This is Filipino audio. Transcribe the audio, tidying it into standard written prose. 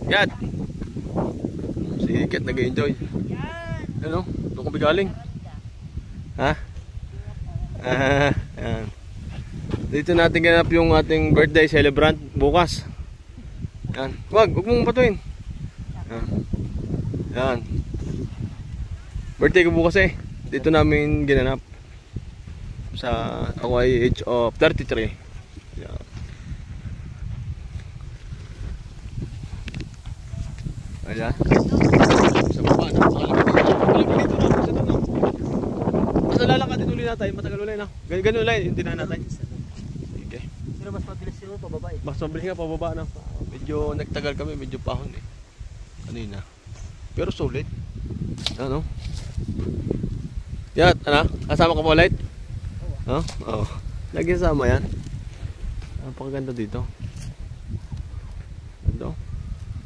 Yan. Si Ket nag-enjoy. Ano? Doon kami galing. Ha? Yan. Dito natin ganap yung ating birthday celebrant bukas. Yan. Huwag mong patuin. Yan. Yan. Birthday ko bukas eh. Dito namin ginanap. Sa ako ay age of 33. Yan. Ayan. Sa baba na. Basta lalakadin ulit natin. Matagal ulit na. Ganun ulit yung tinan natin. Sige. Pero mas mabilis sila pababa eh. Mas mabilis nga pababa na. Medyo nagtagal kami. Medyo pahon eh. Kanina. Pero solid. Ano? Yan. Ano? Kasama ka po ulit? Oo. Oh? Lagi sama yan. Napakaganda dito.